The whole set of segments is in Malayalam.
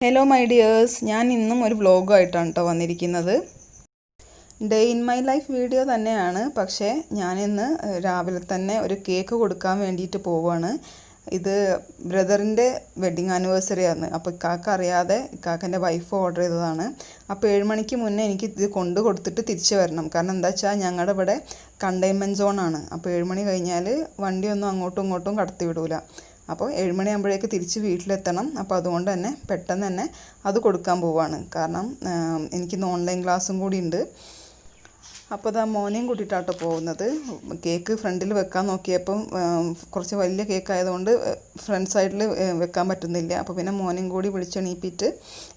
ഹലോ മൈ ഡിയേഴ്സ്, ഞാൻ ഇന്നും ഒരു വ്ളോഗായിട്ടാണ് കേട്ടോ വന്നിരിക്കുന്നത്. Day in my life video തന്നെയാണ്. പക്ഷേ ഞാനിന്ന് രാവിലെ തന്നെ ഒരു കേക്ക് കൊടുക്കാൻ വേണ്ടിയിട്ട് പോവുകയാണ്. ഇത് ബ്രദറിൻ്റെ വെഡ്ഡിങ് ആനിവേഴ്സറിയാണ്. അപ്പോൾ ഇക്കാക്ക അറിയാതെ ഇക്കാക്കൻ്റെ വൈഫ് ഓർഡർ ചെയ്തതാണ്. അപ്പോൾ 7 മണിക്ക് മുന്നേ എനിക്ക് ഇത് കൊടുത്തിട്ട് തിരിച്ച് വരണം. കാരണം എന്താ വെച്ചാൽ ഞങ്ങളുടെ ഇവിടെ കണ്ടെയ്ൻമെൻറ്റ് സോണാണ്. അപ്പോൾ 7 മണി കഴിഞ്ഞാൽ വണ്ടിയൊന്നും അങ്ങോട്ടും ഇങ്ങോട്ടും കടത്തി വിടൂല. അപ്പോൾ 7 മണിയാകുമ്പോഴേക്ക് തിരിച്ച് വീട്ടിലെത്തണം. അപ്പോൾ അതുകൊണ്ട് തന്നെ പെട്ടെന്ന് തന്നെ അത് കൊടുക്കാൻ പോവുകയാണ്. കാരണം എനിക്കിന്ന് ഓൺലൈൻ ക്ലാസ്സും കൂടി ഉണ്ട്. അപ്പോൾ അത് മോനെയും കൂട്ടിയിട്ടാട്ടോ പോകുന്നത്. കേക്ക് ഫ്രണ്ടിൽ വെക്കാൻ നോക്കിയപ്പം കുറച്ച് വലിയ കേക്ക് ആയതുകൊണ്ട് ഫ്രണ്ട് സൈഡിൽ വെക്കാൻ പറ്റുന്നില്ല. അപ്പോൾ പിന്നെ മോനെയും കൂടി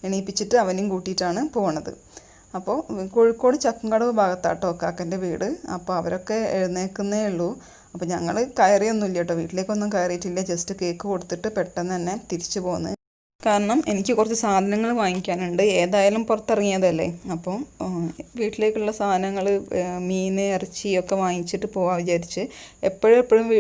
എണീപ്പിച്ചിട്ട് അവനെയും കൂട്ടിയിട്ടാണ് പോകുന്നത്. അപ്പോൾ കോഴിക്കോട് ചക്കുംകടവ് ഭാഗത്താട്ടോ കാക്കൻ്റെ വീട്. അപ്പോൾ അവരൊക്കെ എഴുന്നേൽക്കുന്നേ ഉള്ളൂ. അപ്പോൾ ഞങ്ങൾ കയറിയൊന്നുമില്ല കേട്ടോ, വീട്ടിലേക്കൊന്നും കയറിയിട്ടില്ല. ജസ്റ്റ് കേക്ക് കൊടുത്തിട്ട് പെട്ടെന്ന് തന്നെ തിരിച്ചു പോകുന്നത്. കാരണം എനിക്ക് കുറച്ച് സാധനങ്ങൾ വാങ്ങിക്കാനുണ്ട്. ഏതായാലും പുറത്തിറങ്ങിയതല്ലേ, അപ്പോൾ വീട്ടിലേക്കുള്ള സാധനങ്ങൾ മീൻ ഇറച്ചിയൊക്കെ വാങ്ങിച്ചിട്ട് പോകാൻ വിചാരിച്ച്. എപ്പോഴും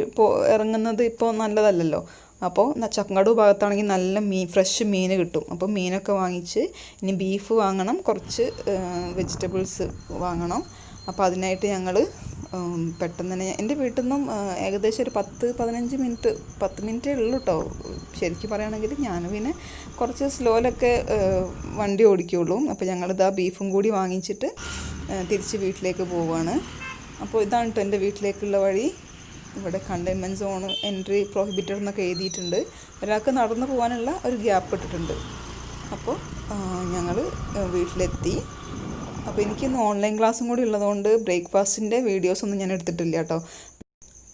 ഇറങ്ങുന്നത് ഇപ്പോൾ നല്ലതല്ലല്ലോ. അപ്പോൾ ചക്കങ്ങാട് ഭാഗത്താണെങ്കിൽ നല്ല ഫ്രഷ് മീൻ കിട്ടും. അപ്പോൾ മീനൊക്കെ വാങ്ങിച്ച് ഇനി ബീഫ് വാങ്ങണം, കുറച്ച് വെജിറ്റബിൾസ് വാങ്ങണം. അപ്പോൾ അതിനായിട്ട് ഞങ്ങൾ പെട്ടെന്ന് തന്നെ എൻ്റെ വീട്ടിൽ നിന്നും ഏകദേശം ഒരു 10 മിനിറ്റേ ഉള്ളൂ കേട്ടോ. ശരിക്കും പറയുകയാണെങ്കിൽ ഞാൻ പിന്നെ കുറച്ച് സ്ലോയിലൊക്കെ വണ്ടി ഓടിക്കുകയുള്ളൂ. അപ്പോൾ ഞങ്ങളിതാ ബീഫും കൂടി വാങ്ങിച്ചിട്ട് തിരിച്ച് വീട്ടിലേക്ക് പോവുകയാണ്. അപ്പോൾ ഇതാണ് കേട്ടോ എൻ്റെ വീട്ടിലേക്കുള്ള വഴി. ഇവിടെ കണ്ടെയ്ൻമെൻറ്റ് സോൺ എൻട്രി പ്രോഹിബിറ്റഡ് എന്നൊക്കെ എഴുതിയിട്ടുണ്ട്. ഒരാൾക്ക് നടന്നു പോകാനുള്ള ഒരു ഗ്യാപ്പ് ഇട്ടിട്ടുണ്ട്. അപ്പോൾ ഞങ്ങൾ വീട്ടിലെത്തി. അപ്പോൾ എനിക്കിന്ന് ഓൺലൈൻ ക്ലാസ്സും കൂടി ഉള്ളതുകൊണ്ട് ബ്രേക്ക്ഫാസ്റ്റിൻ്റെ വീഡിയോസൊന്നും ഞാൻ എടുത്തിട്ടില്ല കേട്ടോ.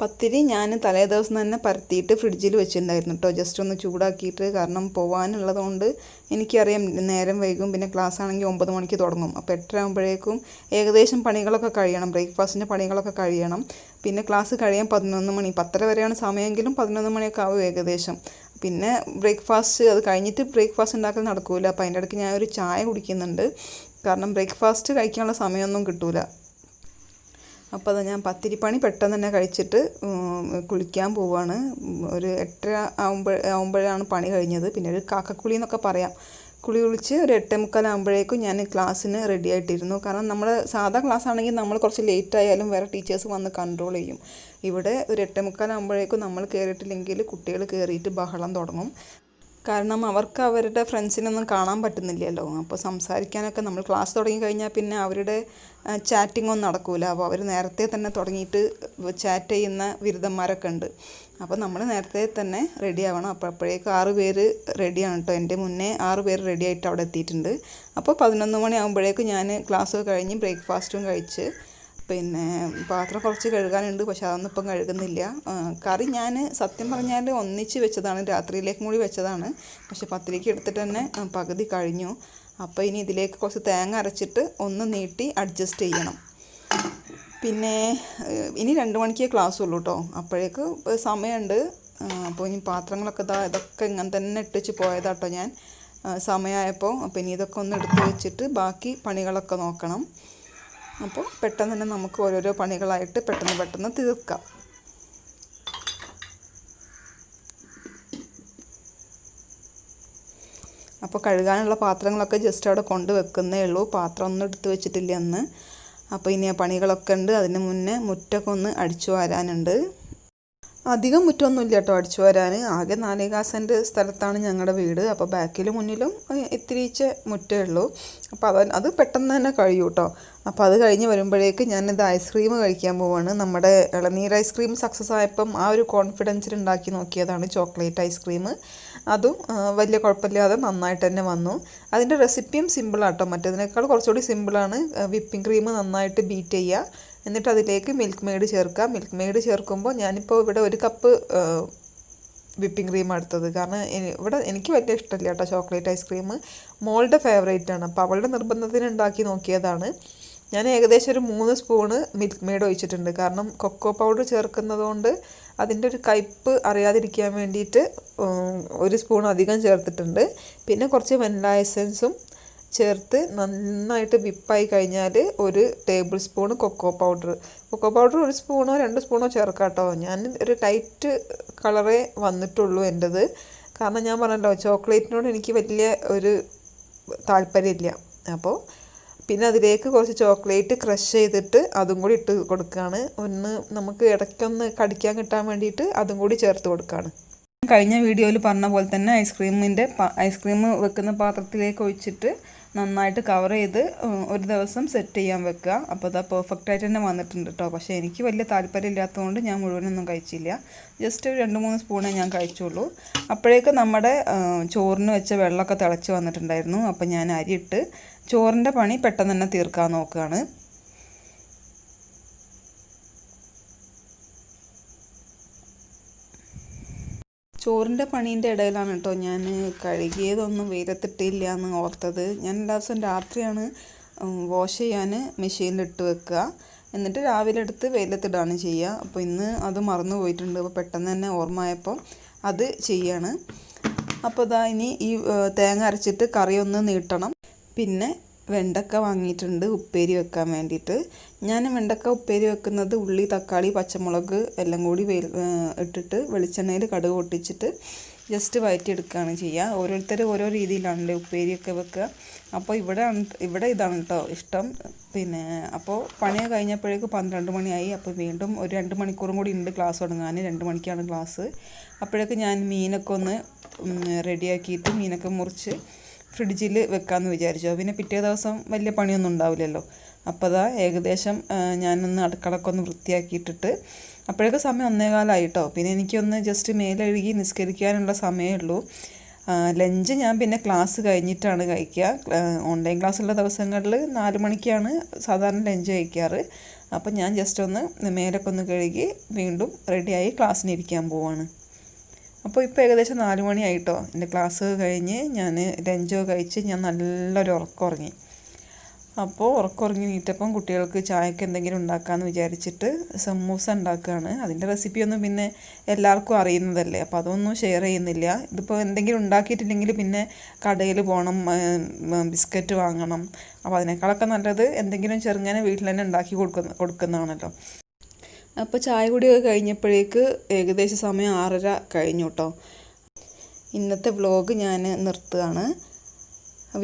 പത്തിരി ഞാൻ തലേ ദിവസം തന്നെ പരത്തിയിട്ട് ഫ്രിഡ്ജിൽ വെച്ചിട്ടുണ്ടായിരുന്നു കേട്ടോ, ജസ്റ്റ് ഒന്ന് ചൂടാക്കിയിട്ട്. കാരണം പോകാനുള്ളതുകൊണ്ട് എനിക്കറിയാം നേരം വൈകും. പിന്നെ ക്ലാസ് ആണെങ്കിൽ 9 മണിക്ക് തുടങ്ങും. അപ്പോൾ 8 ആകുമ്പോഴേക്കും ഏകദേശം പണികളൊക്കെ കഴിയണം, ബ്രേക്ക്ഫാസ്റ്റിൻ്റെ പണികളൊക്കെ കഴിയണം. പിന്നെ ക്ലാസ് കഴിയാൻ 11 മണി, 10:30 വരെയാണ് സമയമെങ്കിലും 11 മണിയൊക്കെ ആവും ഏകദേശം. പിന്നെ ബ്രേക്ക്ഫാസ്റ്റ് അത് കഴിഞ്ഞിട്ട് ബ്രേക്ക്ഫാസ്റ്റ് ഉണ്ടാക്കൽ നടക്കില്ല. അപ്പോൾ അതിൻ്റെ ഇടയ്ക്ക് ഞാനൊരു ചായ കുടിക്കുന്നുണ്ട്. കാരണം ബ്രേക്ക്ഫാസ്റ്റ് കഴിക്കാനുള്ള സമയമൊന്നും കിട്ടൂല. അപ്പോൾ അത് ഞാൻ പത്തിരിപ്പണി പെട്ടെന്ന് തന്നെ കഴിച്ചിട്ട് കുളിക്കാൻ പോവുകയാണ്. ഒരു 8:30 ആകുമ്പോഴാണ് പണി കഴിഞ്ഞത്. പിന്നെ ഒരു കാക്കക്കുളി എന്നൊക്കെ പറയാം. കുളിച്ച് ഒരു 8:45 ആകുമ്പോഴേക്കും ഞാൻ ക്ലാസ്സിന് റെഡി ആയിട്ടിരുന്നു. കാരണം നമ്മൾ സാധാ ക്ലാസ് ആണെങ്കിൽ നമ്മൾ കുറച്ച് ലേറ്റ് ആയാലും വേറെ ടീച്ചേഴ്സ് വന്ന് കൺട്രോൾ ചെയ്യും. ഇവിടെ ഒരു 8:45 ആകുമ്പോഴേക്കും നമ്മൾ കയറിയിട്ടില്ലെങ്കിൽ കുട്ടികൾ കയറിയിട്ട് ബഹളം തുടങ്ങും. കാരണം അവർക്ക് അവരുടെ ഫ്രണ്ട്സിനൊന്നും കാണാൻ പറ്റുന്നില്ലല്ലോ. അപ്പോൾ സംസാരിക്കാനൊക്കെ നമ്മൾ ക്ലാസ് തുടങ്ങി കഴിഞ്ഞാൽ പിന്നെ അവരുടെ ചാറ്റിംഗ് ഒന്നും നടക്കില്ല. അപ്പോൾ അവർ നേരത്തെ തന്നെ തുടങ്ങിയിട്ട് ചാറ്റ് ചെയ്യുന്ന ബിരുദന്മാരൊക്കെ ഉണ്ട്. അപ്പോൾ നമ്മൾ നേരത്തെ തന്നെ റെഡി ആവണം. അപ്പോൾ അപ്പോഴേക്കും 6 പേര് റെഡിയാണ് കേട്ടോ. എൻ്റെ മുന്നേ 6 പേര് റെഡി ആയിട്ട് അവിടെ എത്തിയിട്ടുണ്ട്. അപ്പോൾ 11 മണി ആകുമ്പോഴേക്കും ഞാൻ ക്ലാസ് കഴിഞ്ഞ് ബ്രേക്ക്ഫാസ്റ്റും കഴിച്ച് പിന്നെ പാത്രം കുറച്ച് കഴുകാനുണ്ട്. പക്ഷെ അതൊന്നും ഇപ്പം കഴുകുന്നില്ല. കറി ഞാൻ സത്യം പറഞ്ഞാൽ ഒന്നിച്ച് വെച്ചതാണ്, രാത്രിയിലേക്കും കൂടി വെച്ചതാണ്. പക്ഷെ പത്തിരിക്ക് എടുത്തിട്ട് തന്നെ പകുതി കഴിഞ്ഞു. അപ്പോൾ ഇനി ഇതിലേക്ക് കുറച്ച് തേങ്ങ അരച്ചിട്ട് ഒന്ന് നീട്ടി അഡ്ജസ്റ്റ് ചെയ്യണം. പിന്നെ ഇനി 2 മണിക്കേ ക്ലാസ് ഉള്ളൂ കേട്ടോ. അപ്പോഴേക്ക് സമയമുണ്ട്. അപ്പോൾ ഇനി പാത്രങ്ങളൊക്കെ ഇതൊക്കെ ഇങ്ങനെ തന്നെ ഇട്ടിച്ച് പോയതാട്ടോ ഞാൻ സമയമായപ്പോൾ. അപ്പോൾ ഇനി ഇതൊക്കെ ഒന്ന് എടുത്ത് വെച്ചിട്ട് ബാക്കി പണികളൊക്കെ നോക്കണം. അപ്പോൾ പെട്ടെന്ന് തന്നെ നമുക്ക് ഓരോരോ പണികളായിട്ട് പെട്ടെന്ന് തീർക്കാം. അപ്പോൾ കഴുകാനുള്ള പാത്രങ്ങളൊക്കെ ജസ്റ്റ് അവിടെ കൊണ്ടുവെക്കുന്നേ ഉള്ളൂ. പാത്രം ഒന്നും എടുത്ത് വെച്ചിട്ടില്ല അന്ന്. അപ്പോൾ ഇനി ആ പണികളൊക്കെ ഉണ്ട്. അതിന് മുന്നേ മുറ്റൊക്കെ ഒന്ന് അടിച്ചു വാരാനുണ്ട്. അധികം മുറ്റമൊന്നുമില്ല കേട്ടോ അടിച്ചു വരാൻ. ആകെ 4 സെൻറ്റ് സ്ഥലത്താണ് ഞങ്ങളുടെ വീട്. അപ്പോൾ ബാക്കിലും മുന്നിലും ഇത്തിരിച്ച മുറ്റേ ഉള്ളൂ. അപ്പോൾ അത് പെട്ടെന്ന് തന്നെ കഴിയും കേട്ടോ. അപ്പോൾ അത് കഴിഞ്ഞ് വരുമ്പോഴേക്ക് ഞാനിത് ഐസ്ക്രീം കഴിക്കാൻ പോവാണ്. നമ്മുടെ ഇളനീർ ഐസ്ക്രീം സക്സസ് ആയപ്പം ആ ഒരു കോൺഫിഡൻസിൽ ഉണ്ടാക്കി നോക്കിയതാണ് ചോക്ലേറ്റ് ഐസ്ക്രീം. അതും വലിയ കുഴപ്പമില്ലാതെ നന്നായിട്ട് തന്നെ വന്നു. അതിൻ്റെ റെസിപ്പിയും സിമ്പിളാട്ടോ, മറ്റേതിനേക്കാൾ കുറച്ചുകൂടി സിമ്പിളാണ്. വിപ്പിംഗ് ക്രീം നന്നായിട്ട് ബീറ്റ് ചെയ്യുക, എന്നിട്ട് അതിലേക്ക് മിൽക്ക് മെയ്ഡ് ചേർക്കുക. മിൽക്ക് മെയ്ഡ് ചേർക്കുമ്പോൾ ഞാനിപ്പോൾ ഇവിടെ 1 കപ്പ് വിപ്പിംഗ് ക്രീം എടുത്തത്. കാരണം ഇവിടെ എനിക്ക് വലിയ ഇഷ്ടമില്ല കേട്ടോ ചോക്ലേറ്റ് ഐസ്ക്രീം. മോളുടെ ഫേവറേറ്റാണ്. അപ്പോൾ അവളുടെ നിർബന്ധത്തിന് ഉണ്ടാക്കി നോക്കിയതാണ്. ഞാൻ ഏകദേശം ഒരു 3 സ്പൂണ് മിൽക്ക് മെയ്ഡ് ഒഴിച്ചിട്ടുണ്ട്. കാരണം കൊക്കോ പൗഡർ ചേർക്കുന്നത് കൊണ്ട് അതിൻ്റെ ഒരു കയ്പ്പ് അറിയാതിരിക്കാൻ വേണ്ടിയിട്ട് 1 സ്പൂൺ അധികം ചേർത്തിട്ടുണ്ട്. പിന്നെ കുറച്ച് വെനില എസൻസും ചേർത്ത് നന്നായിട്ട് വിപ്പായി കഴിഞ്ഞാൽ 1 ടേബിൾ സ്പൂൺ കൊക്കോ പൗഡർ 1 സ്പൂണോ 2 സ്പൂണോ ചേർക്കാം കേട്ടോ. ഞാൻ ഒരു ലൈറ്റ് കളറേ വന്നിട്ടുള്ളൂ എൻ്റെത്. കാരണം ഞാൻ പറഞ്ഞല്ലോ ചോക്ലേറ്റിനോട് എനിക്ക് വലിയ ഒരു താല്പര്യമില്ല. അപ്പോൾ പിന്നെ അതിലേക്ക് കുറച്ച് ചോക്ലേറ്റ് ക്രഷ് ചെയ്തിട്ട് അതും കൂടി ഇട്ട് കൊടുക്കുകയാണ്. ഒന്ന് നമുക്ക് ഇടയ്ക്കൊന്ന് കടിക്കാൻ കിട്ടാൻ വേണ്ടിയിട്ട് അതും കൂടി ചേർത്ത് കൊടുക്കുകയാണ്. കഴിഞ്ഞ വീഡിയോയിൽ പറഞ്ഞ പോലെ തന്നെ ഐസ്ക്രീം വെക്കുന്ന പാത്രത്തിലേക്ക് ഒഴിച്ചിട്ട് നന്നായിട്ട് കവർ ചെയ്ത് ഒരു ദിവസം സെറ്റ് ചെയ്യാൻ വെക്കുക. അപ്പോൾ അത് പെർഫെക്റ്റ് ആയിട്ട് തന്നെ വന്നിട്ടുണ്ട് കേട്ടോ. പക്ഷേ എനിക്ക് വലിയ താല്പര്യമില്ലാത്തതുകൊണ്ട് ഞാൻ മുഴുവനൊന്നും കഴിച്ചില്ല. ജസ്റ്റ് ഒരു 2-3 സ്പൂണേ ഞാൻ കഴിച്ചുള്ളൂ. അപ്പോഴേക്ക് നമ്മുടെ ചോറിന് വെച്ച വെള്ളമൊക്കെ തിളച്ച് വന്നിട്ടുണ്ടായിരുന്നു. അപ്പോൾ ഞാൻ അരിയിട്ട് ചോറിൻ്റെ പണി പെട്ടെന്ന് തന്നെ തീർക്കാൻ നോക്കുകയാണ്. ചോറിൻ്റെ പണീൻ്റെ ഇടയിലാണ് കേട്ടോ ഞാൻ കഴുകിയതൊന്നും വെയിലത്തിട്ടില്ല എന്ന് ഓർത്തത്. ഞാൻ എല്ലാ ദിവസവും രാത്രിയാണ് വാഷ് ചെയ്യാൻ മെഷീനിലിട്ട് വെക്കുക. എന്നിട്ട് രാവിലെ എടുത്ത് വെയിലത്തിടാണ് ചെയ്യുക. അപ്പോൾ ഇന്ന് അത് മറന്നു പോയിട്ടുണ്ട്. അപ്പോൾ പെട്ടെന്ന് തന്നെ ഓർമ്മയായപ്പോൾ അത് ചെയ്യാണ്. അപ്പോൾ ഇതാ ഇനി ഈ തേങ്ങ അരച്ചിട്ട് കറി ഒന്ന് നീട്ടണം. പിന്നെ വെണ്ടക്ക വാങ്ങിയിട്ടുണ്ട് ഉപ്പേരി വെക്കാൻ വേണ്ടിയിട്ട്. ഞാൻ വെണ്ടക്ക ഉപ്പേരി വെക്കുന്നത് ഉള്ളി, തക്കാളി, പച്ചമുളക് എല്ലാം കൂടി ഇട്ടിട്ട് വെളിച്ചെണ്ണയിൽ കടുക് പൊട്ടിച്ചിട്ട് ജസ്റ്റ് വഴറ്റിയെടുക്കുകയാണ് ചെയ്യുക. ഓരോരുത്തർ ഓരോ രീതിയിലാണല്ലേ ഉപ്പേരിയൊക്കെ വെക്കുക. അപ്പോൾ ഇവിടെ ഇതാണ് കേട്ടോ ഇഷ്ടം. പിന്നെ അപ്പോൾ പണിയൊക്കെ കഴിഞ്ഞപ്പോഴേക്ക് 12 മണിയായി. അപ്പോൾ വീണ്ടും ഒരു 2 മണിക്കൂറും കൂടി ഉണ്ട് ക്ലാസ് തുടങ്ങാൻ. 2 മണിക്കാണ് ക്ലാസ്. അപ്പോഴേക്ക് ഞാൻ മീനൊക്കെ ഒന്ന് റെഡിയാക്കിയിട്ട് മീനൊക്കെ മുറിച്ച് ഫ്രിഡ്ജിൽ വെക്കാമെന്ന് വിചാരിച്ചു. പിന്നെ പിറ്റേ ദിവസം വലിയ പണിയൊന്നും ഉണ്ടാവില്ലല്ലോ. അപ്പോൾ അതാ ഏകദേശം ഞാനൊന്ന് അടുക്കളയൊക്കെ ഒന്ന് വൃത്തിയാക്കിയിട്ടിട്ട് അപ്പോഴേക്കും സമയം 1:15 കേട്ടോ. പിന്നെ എനിക്കൊന്ന് ജസ്റ്റ് മേലഴുകി നിസ്കരിക്കാനുള്ള സമയമേ ഉള്ളൂ. ലഞ്ച് ഞാൻ പിന്നെ ക്ലാസ് കഴിഞ്ഞിട്ടാണ് കഴിക്കുക. ഓൺലൈൻ ക്ലാസ്സുള്ള ദിവസങ്ങളിൽ 4 മണിക്കാണ് സാധാരണ ലഞ്ച് കഴിക്കാറ്. അപ്പം ഞാൻ ജസ്റ്റ് ഒന്ന് മേലൊക്കെ ഒന്ന് കഴുകി വീണ്ടും റെഡിയായി ക്ലാസ്സിനിരിക്കാൻ പോവാണ്. അപ്പോൾ ഇപ്പോൾ ഏകദേശം 4 മണിയായിട്ടോ. എൻ്റെ ക്ലാസ് കഴിഞ്ഞ് ഞാൻ ലഞ്ചൊക്കെ കഴിച്ച് ഞാൻ നല്ലൊരു ഉറക്കമുറങ്ങി. അപ്പോൾ ഉറക്കമുറങ്ങി നീറ്റപ്പം കുട്ടികൾക്ക് ചായക്ക് എന്തെങ്കിലും ഉണ്ടാക്കാമെന്ന് വിചാരിച്ചിട്ട് സമൂസ ഉണ്ടാക്കുകയാണ്. അതിൻ്റെ റെസിപ്പിയൊന്നും പിന്നെ എല്ലാവർക്കും അറിയുന്നതല്ലേ. അപ്പോൾ അതൊന്നും ഷെയർ ചെയ്യുന്നില്ല. ഇതിപ്പോൾ എന്തെങ്കിലും ഉണ്ടാക്കിയിട്ടില്ലെങ്കിൽ പിന്നെ കടയിൽ പോകണം, ബിസ്ക്കറ്റ് വാങ്ങണം. അപ്പോൾ അതിനേക്കാളൊക്കെ നല്ലത് എന്തെങ്കിലും ചെറുങ്ങനെ വീട്ടിൽ തന്നെ ഉണ്ടാക്കി കൊടുക്കുന്നതാണല്ലോ. അപ്പോൾ ചായ കുടിയൊക്കെ കഴിഞ്ഞപ്പോഴേക്ക് ഏകദേശം സമയം 6:30 കഴിഞ്ഞു കേട്ടോ. ഇന്നത്തെ വ്ലോഗ് ഞാൻ നിർത്തുകയാണ്.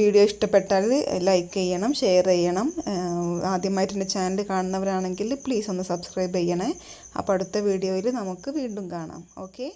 വീഡിയോ ഇഷ്ടപ്പെട്ടാൽ ലൈക്ക് ചെയ്യണം, ഷെയർ ചെയ്യണം. ആദ്യമായിട്ട് എൻ്റെ ചാനൽ കാണുന്നവരാണെങ്കിൽ പ്ലീസ് ഒന്ന് സബ്സ്ക്രൈബ് ചെയ്യണേ. അപ്പോൾ അടുത്ത വീഡിയോയിൽ നമുക്ക് വീണ്ടും കാണാം. ഓക്കെ.